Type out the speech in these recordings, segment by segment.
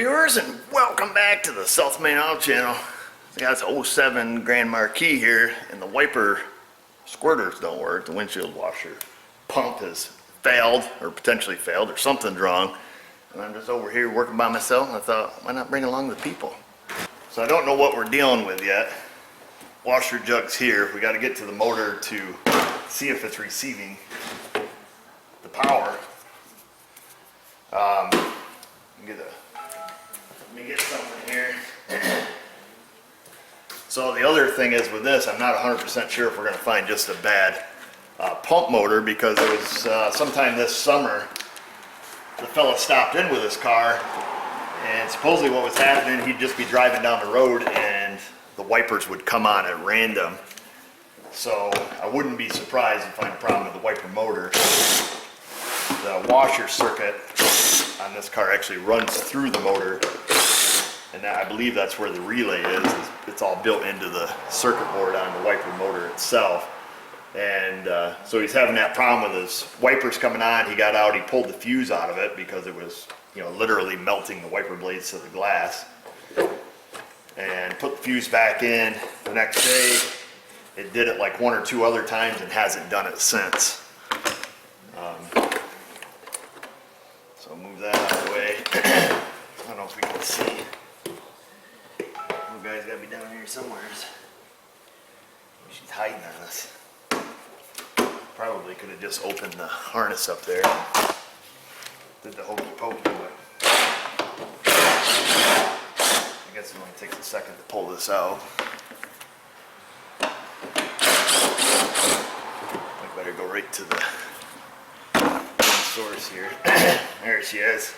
viewers, and welcome back to the South Main Auto Channel. I got this 07 Grand Marquis here, and the wiper squirters don't work. The windshield washer pump has failed, or potentially failed, or something's wrong. And I'm just over here working by myself, and I thought, why not bring along the people? So I don't know what we're dealing with yet. Washer jug's here. We got to get to the motor to see if it's receiving the power. Let me get something here. So the other thing is with this, I'm not 100% sure if we're going to find just a bad pump motor, because it was sometime this summer the fella stopped in with his car, and supposedly what was happening, he'd just be driving down the road and the wipers would come on at random. So I wouldn't be surprised to find a problem with the wiper motor. The washer circuit on this car actually runs through the motor, and I believe that's where the relay is. It's all built into the circuit board on the wiper motor itself. And so he's having that problem with his wipers coming on. He got out, he pulled the fuse out of it because it was, literally melting the wiper blades to the glass, and put the fuse back in. The next day it did it like one or two other times and hasn't done it since. So move that out of the way. I don't know if we can see. You guys gotta be down here somewhere. She's hiding on us. Probably could have just opened the harness up there and did the hokey pokey, but I guess it only takes a second to pull this out. I better go right to the source here. There she is.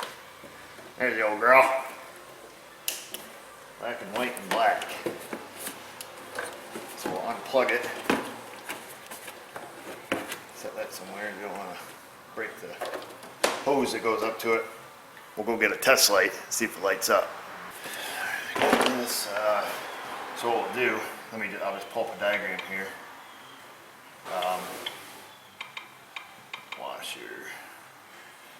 There's the old girl. Black and white and black. So we'll unplug it. Set that somewhere. You don't want to break the hose that goes up to it. We'll go get a test light, see if it lights up. Got this. So what we'll do, I'll just pull up a diagram here. Washer.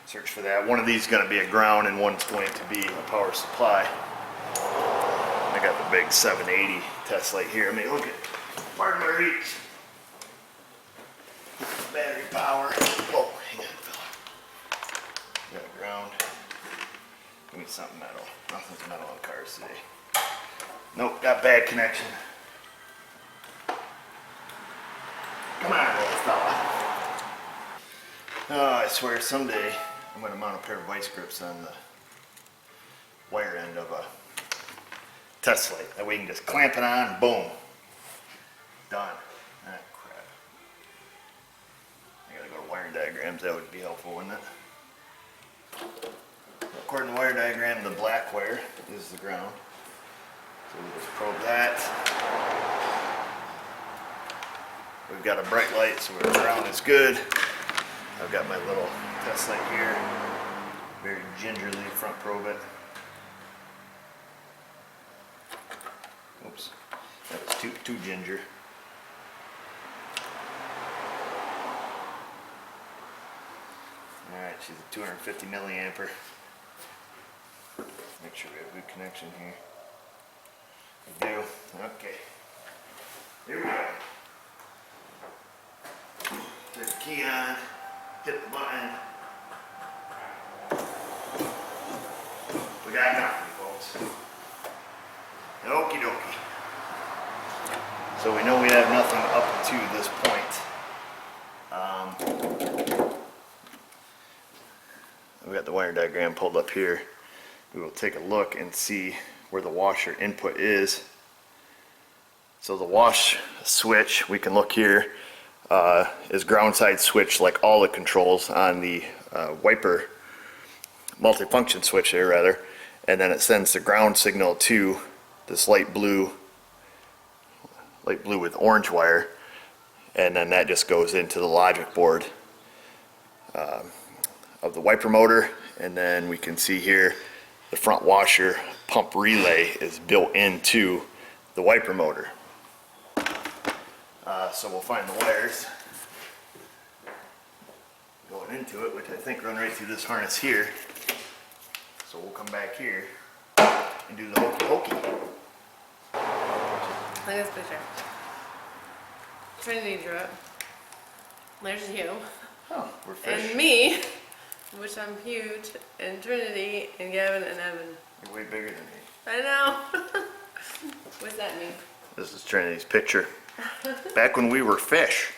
Search for that. One of these is going to be a ground and one's going to be a power supply. I got the big 780 test light here. Look at, pardon my reach. Battery power. Whoa, hang on, fella. Got a ground. Give me something metal. Nothing's metal on cars today. Nope, got bad connection. Come on, little fella. Oh, I swear someday I'm going to mount a pair of vice grips on the wire end of a test light. That way you can just clamp it on, boom. Done. Ah, crap. I gotta go to wiring diagrams. That would be helpful, wouldn't it? According to wire diagram, the black wire is the ground. So we'll just probe that. We've got a bright light, so our ground is good. I've got my little test light here. Very gingerly front probe it. Oops, that was too ginger. Alright, she's a 250 milliampere. Make sure we have good connection here. We do. Okay. Here we go. Turn the key on. Hit the button. We got nothing, folks. Okie dokie. So we know we have nothing up to this point. We got the wire diagram pulled up here. We will take a look and see where the washer input is. So the wash switch, we can look here, is ground side switch like all the controls on the wiper multifunction switch there rather, and then it sends the ground signal to this light blue with orange wire, and then that just goes into the logic board of the wiper motor. And then we can see here the front washer pump relay is built into the wiper motor. So we'll find the wires going into it, which I think run right through this harness here. So we'll come back here. and do the hokey pokey. Look at this picture. Trinity drew it. There's you. Oh, we're fish. And me, which I'm huge, and Trinity, and Gavin, and Evan. You're way bigger than me. I know. What's that mean? This is Trinity's picture. Back when we were fish.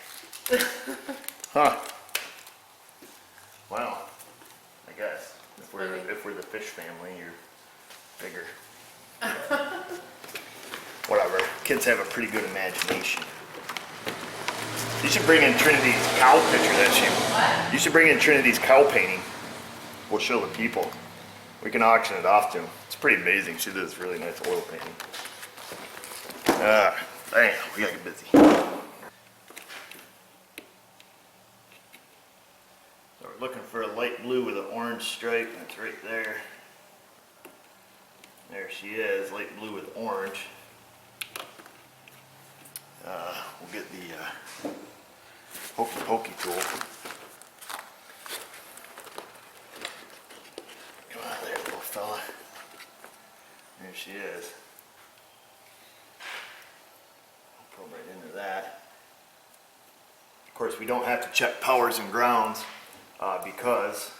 Huh. Wow. I guess. If we're the fish family, you're bigger. Whatever. Kids have a pretty good imagination. You should bring in Trinity's cow picture that What? you should bring in Trinity's cow painting. We'll show the people. We can auction it off to them. It's pretty amazing. She did this really nice oil painting. Damn, we gotta get busy. So we're looking for a light blue with an orange stripe. That's right there. There she is, light blue with orange. We'll get the hokey pokey tool. Come on there, little fella. There she is. I'll probe right into that. Of course, we don't have to check powers and grounds because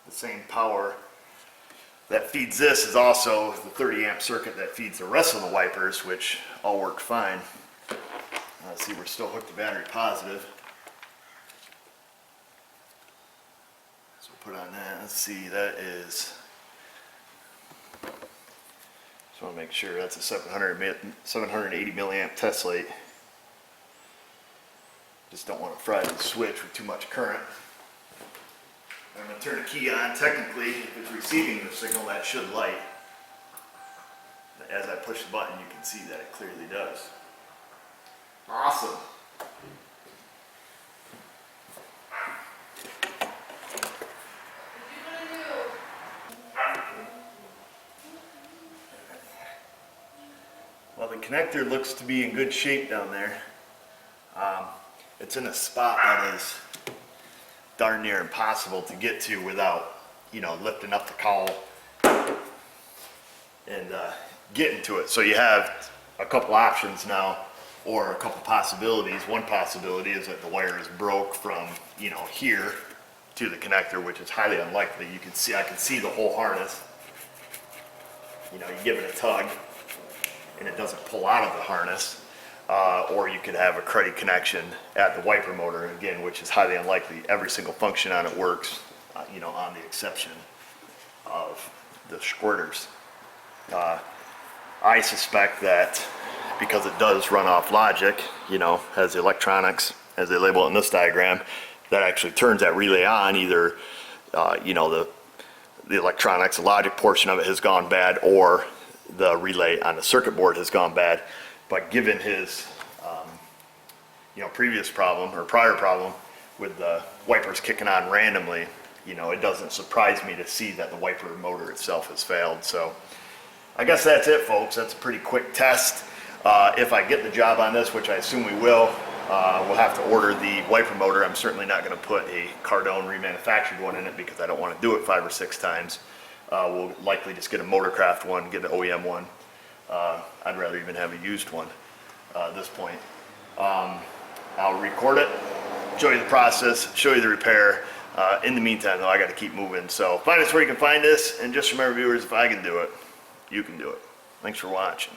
the same power that feeds this is also the 30 amp circuit that feeds the rest of the wipers, which all work fine. See, we're still hooked to battery positive. So we'll put on that. Let's see, that is, just want to make sure that's a 780 milliamp test light. Just don't want to fry the switch with too much current. I'm going to turn the key on. Technically, if it's receiving the signal, that should light. As I push the button, you can see that it clearly does. Awesome. Well, the connector looks to be in good shape down there. It's in a spot that is darn near impossible to get to without, lifting up the cowl and getting to it. So you have a couple options now, or a couple possibilities. One possibility is that the wire is broke from, here to the connector, which is highly unlikely. You can see, I can see the whole harness. You give it a tug and it doesn't pull out of the harness. Or you could have a cruddy connection at the wiper motor, again, which is highly unlikely. Every single function on it works, on the exception of the squirters. I suspect that because it does run off logic, has the electronics, as they label it in this diagram, that actually turns that relay on. Either, the electronics, the logic portion of it has gone bad, or the relay on the circuit board has gone bad. But given his, previous problem or prior problem with the wipers kicking on randomly, it doesn't surprise me to see that the wiper motor itself has failed. So I guess that's it, folks. That's a pretty quick test. If I get the job on this, which I assume we will, we'll have to order the wiper motor. I'm certainly not going to put a Cardone remanufactured one in it because I don't want to do it 5 or 6 times. We'll likely just get a Motorcraft one, get an OEM one. I'd rather even have a used one at this point. I'll record it, show you the process, show you the repair. In the meantime, though, I got to keep moving. So find us where you can find us, and just remember, viewers, if I can do it, you can do it. Thanks for watching.